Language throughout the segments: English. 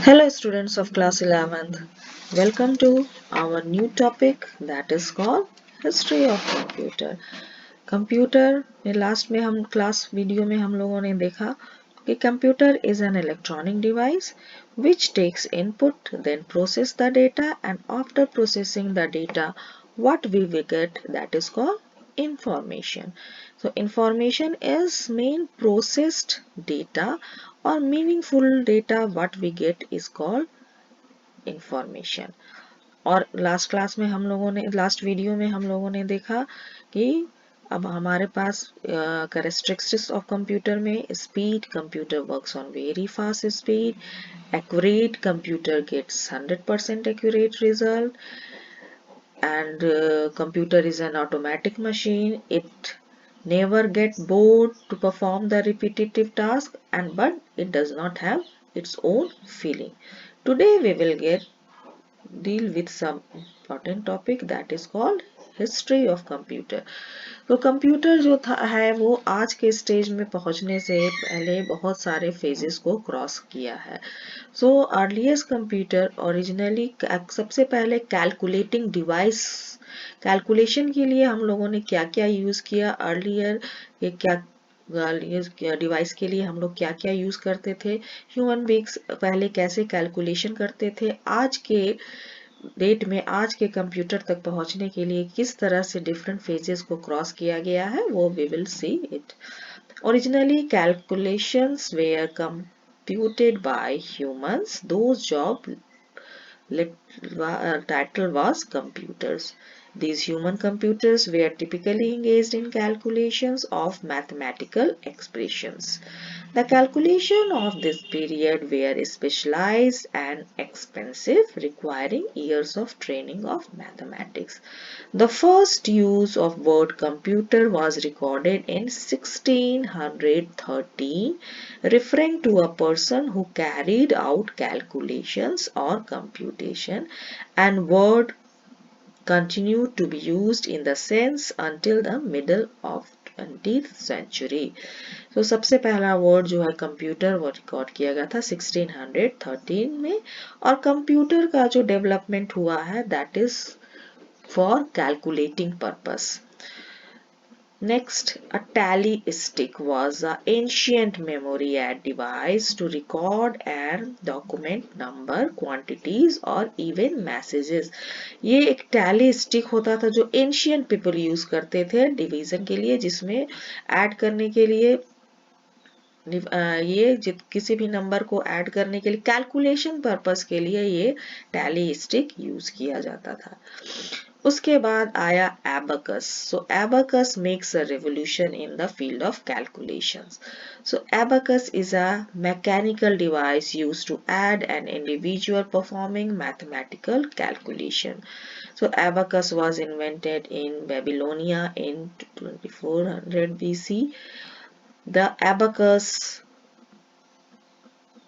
Hello students of class 11th. Welcome to our new topic that is called History of Computer. Computer में last में हम class video में हम लोगों ने देखा कि computer is an electronic device which takes input then process the data and after processing the data what we will get that is called information. So information is main processed data or meaningful data what we get is called information. और last class में हम लोगों ने last video में हम लोगों ने देखा कि अब हमारे पास कैरेक्टरिस्टिक्स ऑफ कंप्यूटर में speed computer works on very fast speed accurate computer gets 100% accurate result and computer is an automatic machine. It never get bored to perform the repetitive task and but it does not have its own feeling. Today we will deal with some important topic that is called history of computer. तो computer जो था है वो आज के stage में पहुंचने से पहले बहुत सारे फेजेस को क्रॉस किया है. सो अर्लीस्ट कंप्यूटर ओरिजिनली सबसे पहले कैलकुलेटिंग डिवाइस कैलकुलेशन के लिए हम लोगों ने क्या क्या यूज किया अर्लियर ये क्या डिवाइस के लिए हम लोग क्या क्या यूज करते थे ह्यूमन बींग्स पहले कैसे कैलकुलेशन करते थे आज के डेट में आज के कंप्यूटर तक पहुंचने के लिए किस तरह से डिफरेंट फेजेस को क्रॉस किया गया है वो we will see it. Originally calculations were computed by humans. Those job title was computers. These human computers were typically engaged in calculations of mathematical expressions. The calculation of this period were specialized and expensive, requiring years of training of mathematics. The first use of word computer was recorded in 1613, referring to a person who carried out calculations or computation, and word continued to be used in the sense until the middle of 20th century. तो सबसे पहला word जो है computer वो record किया गया था 1613 में और कंप्यूटर का जो डेवलपमेंट हुआ है that is for calculating purpose. Next, a tally stick was an ancient memory aid device to record and document number, quantities or even messages. ये एक tally stick होता था जो ancient people use करते थे डिवीजन के लिए जिसमें ऐड करने के लिए ये किसी भी नंबर को ऐड करने के लिए कैलकुलेशन पर्पस के लिए ये टैली स्टिक यूज किया जाता था. उसके बाद आया abacus. So abacus makes a revolution in the field of calculations. So abacus is a mechanical device used to aid an individual performing mathematical calculation. So abacus was invented in Babylonia in 2400 BC. The abacus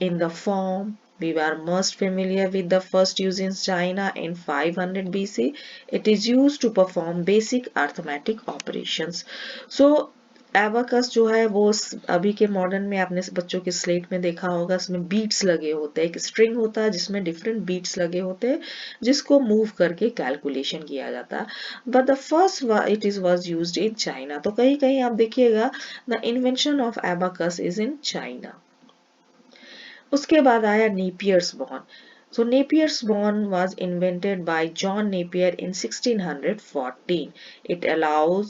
in the form we were most familiar with the first use in China in 500 BC. It is used to perform basic arithmetic operations. So abacus जो है वो अभी के modern में आपने बच्चों के slate में देखा होगा इसमें बीट्स लगे होते हैं एक स्ट्रिंग होता है जिसमें डिफरेंट बीट्स लगे होते हैं जिसको मूव करके कैलकुलेशन किया जाता है. But the first it is was used in China. तो कहीं कहीं आप देखिएगा the invention of abacus is in China. उसके बाद आया Napier's bond. So Napier's bond was invented by John Napier in 1614. It allows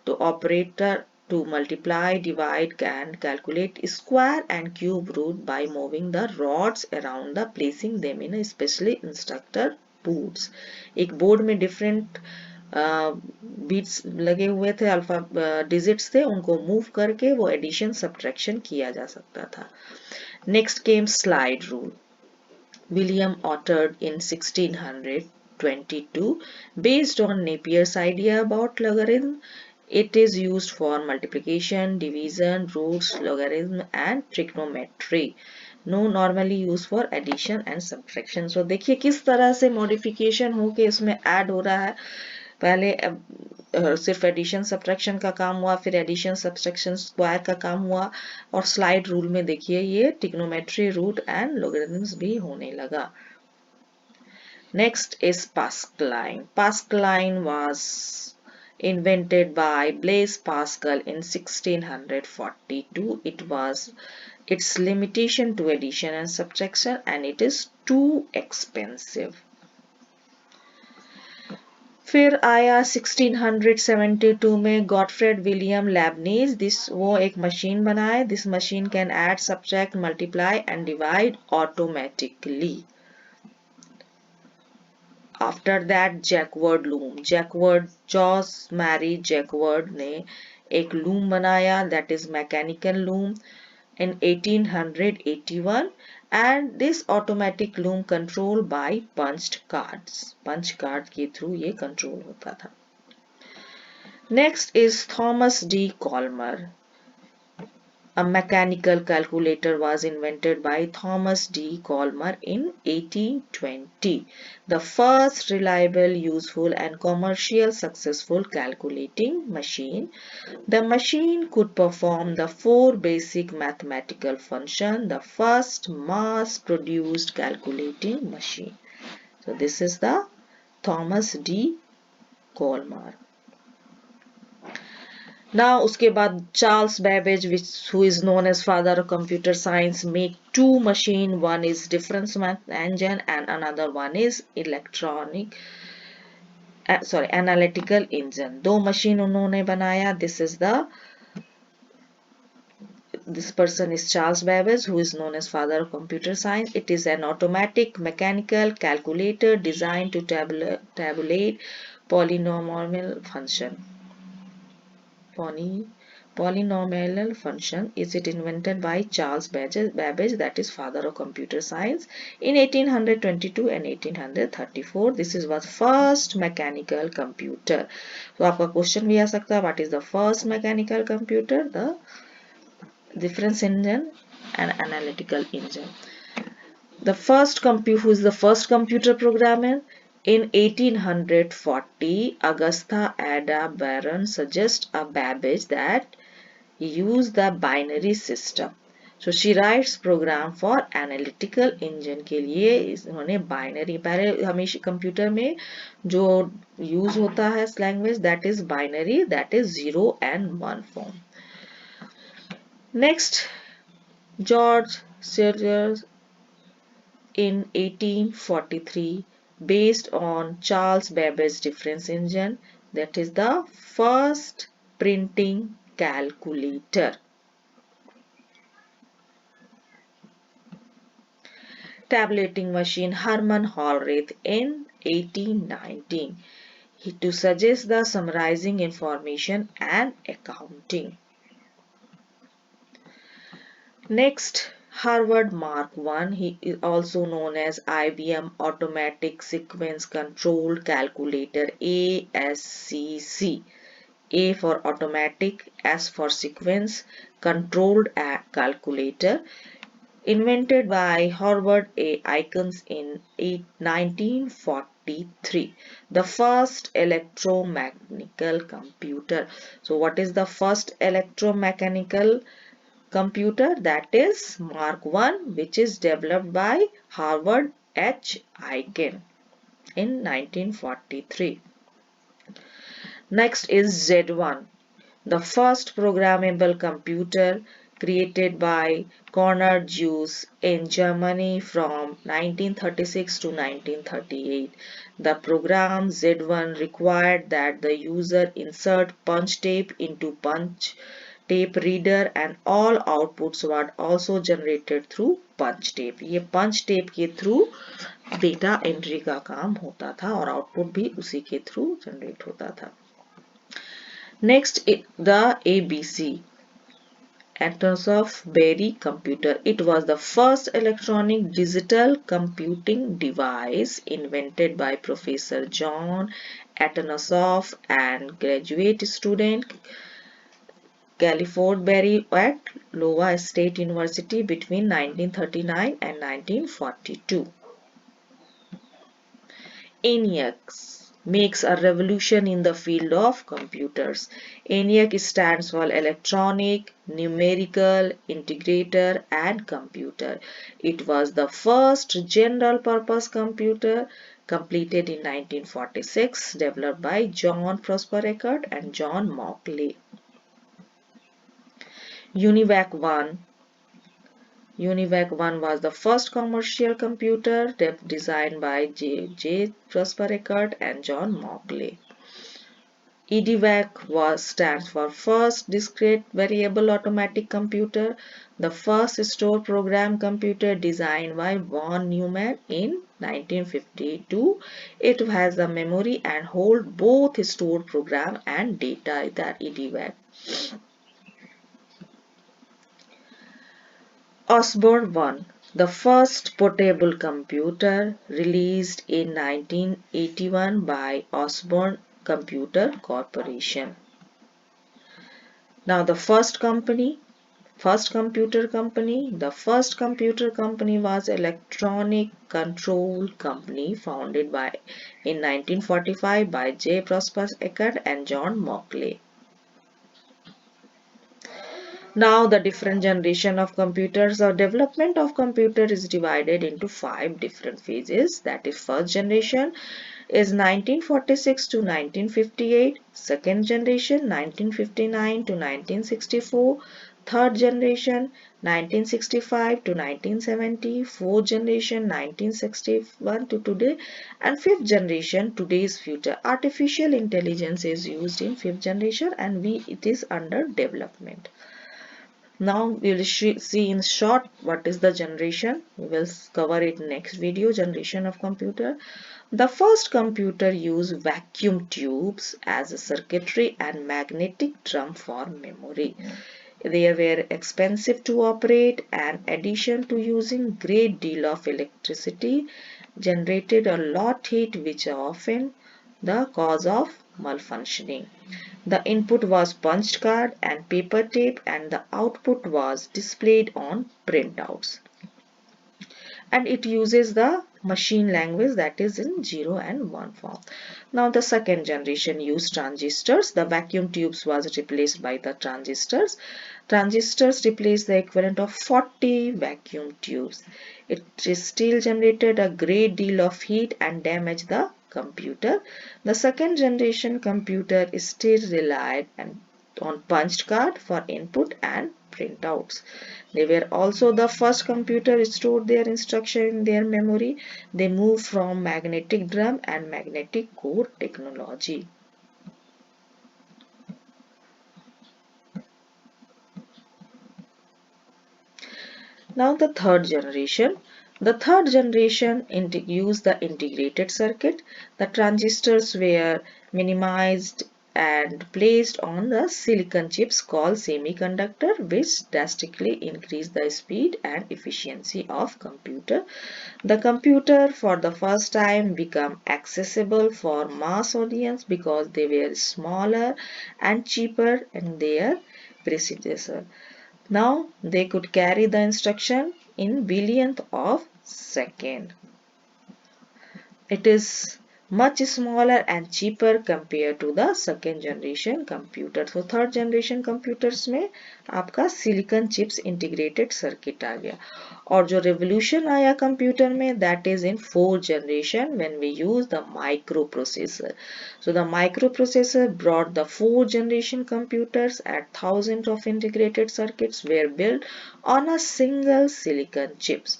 the operator to multiply, divide and calculate square and cube root by moving the rods around the placing them in a specially instructor boards. एक board में different beats लगे हुए थे alpha digits थे उनको move करके वो addition subtraction किया जा सकता था. Next came slide rule. William authored in 1622 based on Napier's idea about logarithm. It is used for multiplication, division, roots, logarithm and trigonometry. No normally used for addition and subtraction. So देखिए किस तरह से modification होके इसमें add हो रहा है पहले सिर्फ एडिशन सब्ट्रैक्शन का काम हुआ, फिर एडिशन सब्ट्रैक्शन स्क्वायर का काम हुआ, और स्लाइड रूल में देखिए ये ट्रिग्नोमेट्री, रूट एंड लॉगरिथम्स भी होने लगा. Next is Pascaline. Pascaline was invented by Blaise Pascal in 1642. It was its limitation to addition and subtraction, and it is too expensive. फिर आया 1672 में गॉटफ्रेड विलियम लेबनीज. वो एक मशीन बनाए. This machine can add, subtract, multiply and divide automatically. After that Jacquard loom. George Marie Jacquard ने एक loom बनाया, that is mechanical loom, in 1881, and this automatic loom controlled by punched cards. punch card के through ये control होता था. Next is Thomas D. Colmer. A mechanical calculator was invented by Thomas D. Colmer in 1820. The first reliable, useful and commercial successful calculating machine. The machine could perform the 4 basic mathematical functions. The first mass-produced calculating machine. So this is the Thomas D. Colmer. Now उसके बाद Charles Babbage, who is known as father of computer science, make 2 machine. One is difference engine and another one is analytical engine. 2 machine उन्होंने बनाया. This person is Charles Babbage, who is known as father of computer science. It is an automatic mechanical calculator designed to tabulate polynomial function. Polynomial function. Is it invented by Charles Babbage, that is father of computer science, in 1822 and 1834. This was first mechanical computer. तो आपका question भी आ सकता है, what is the first mechanical computer? The difference engine and analytical engine. Who is the first computer programmer? In 1840, Augusta Ada Barron suggests a Babbage that he use the binary system. So she writes program for analytical engine के लिए इन्होंने binary. पहले हमेशा computer में जो use होता है language, that is binary, that is 0 and 1 form. Next, George Sirius in 1843, based on Charles Babbage's difference engine, that is the first printing calculator. Tabulating machine, Herman Hollerith in 1819, to suggest the summarizing information and accounting. Next, Harvard Mark I, he is also known as IBM Automatic Sequence Controlled Calculator, ASCC. A for automatic, S for sequence, controlled calculator, invented by Howard A. Aikens in 1943. The first electromechanical computer. So what is the first electromechanical computer? That is Mark I, which is developed by Howard H. Aiken in 1943. Next is Z1, the first programmable computer created by Konrad Zuse in Germany from 1936 to 1938. The program Z1 required that the user insert punch tape into punch tape reader and all outputs were also generated through punch tape. ये punch tape के through data entry का काम होता था और output भी उसी के through generate होता था. Next, the ABC, Atoms Berry computer. It was the first electronic digital computing device invented by Professor John Atanasoff and graduate student Clifford Berry at Iowa State University between 1939 and 1942. ENIAC. makes a revolution in the field of computers. ENIAC stands for Electronic, Numerical, Integrator and Computer. It was the first general-purpose computer completed in 1946, developed by John Prosper Eckert and John Mauchly. UNIVAC 1 UNIVAC 1 was the first commercial computer designed by J. Prosper Eckert and John Mauchly. EDVAC stands for First Discrete Variable Automatic Computer, the first store program computer designed by von Neumann in 1952. It has the memory and hold both stored program and data, that EDVAC. Osborne 1, the first portable computer released in 1981 by Osborne Computer Corporation. Now the first computer company was Electronic Control Company, founded in 1945 by J. Prosper Eckert and John Mauchly. Now the different generation of computers or development of computer is divided into 5 different phases. That is, first generation is 1946 to 1958, second generation 1959 to 1964, third generation 1965 to 1970, fourth generation 1961 to today, and fifth generation today's future. Artificial intelligence is used in fifth generation and it is under development. Now we will see in short what is the generation. We will cover it next video, generation of computer. The first computer used vacuum tubes as a circuitry and magnetic drum for memory. They were expensive to operate, and addition to using great deal of electricity generated a lot heat, which are often the cause of malfunctioning. The input was punched card and paper tape, and the output was displayed on printouts. And it uses the machine language, that is in 0 and 1 form. Now the second generation used transistors. The vacuum tubes was replaced by the transistors. Transistors replaced the equivalent of 40 vacuum tubes. It still generated a great deal of heat and damaged the computer. The second generation computer is still relied on punched card for input and printouts. They were also the first computer stored their instruction in their memory. They moved from magnetic drum and magnetic core technology. Now the third generation. The third generation used the integrated circuit. The transistors were minimized and placed on the silicon chips called semiconductor, which drastically increased the speed and efficiency of computer. The computer for the first time became accessible for mass audience because they were smaller and cheaper in their predecessor. Now they could carry the instruction in billionth of second. It is much smaller and cheaper compared to the second generation computer. So third generation computers में आपका silicon chips integrated circuit आ गया. और जो revolution आया computer में, that is in fourth generation when we use the microprocessor. So the microprocessor brought the fourth generation computers, and thousands of integrated circuits were built on a single silicon chips.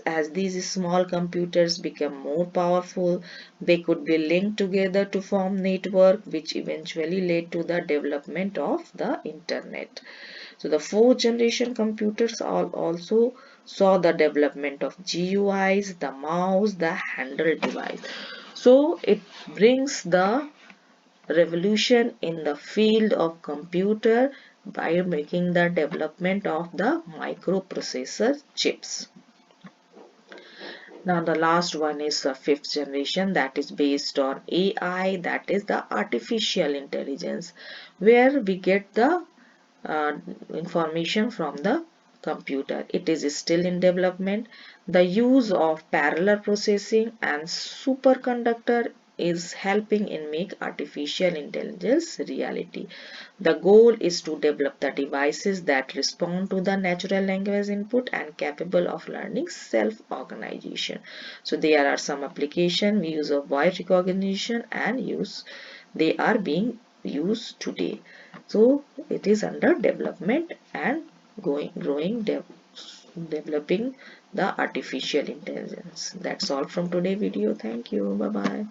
As these small computers became more powerful, they could be linked together to form network, which eventually led to the development of the internet. So the fourth generation computers also saw the development of GUIs, the mouse, the handheld device. So it brings the revolution in the field of computer by making the development of the microprocessor chips. Now the last one is the fifth generation, that is based on AI, that is the artificial intelligence, where we get the information from the computer. It is still in development. The use of parallel processing and superconductor is helping in make artificial intelligence reality. The goal is to develop the devices that respond to the natural language input and capable of learning self-organization. So there are some applications, use of voice recognition and they are being used today. So it is under development and developing the artificial intelligence. That's all from today's video. Thank you. Bye bye.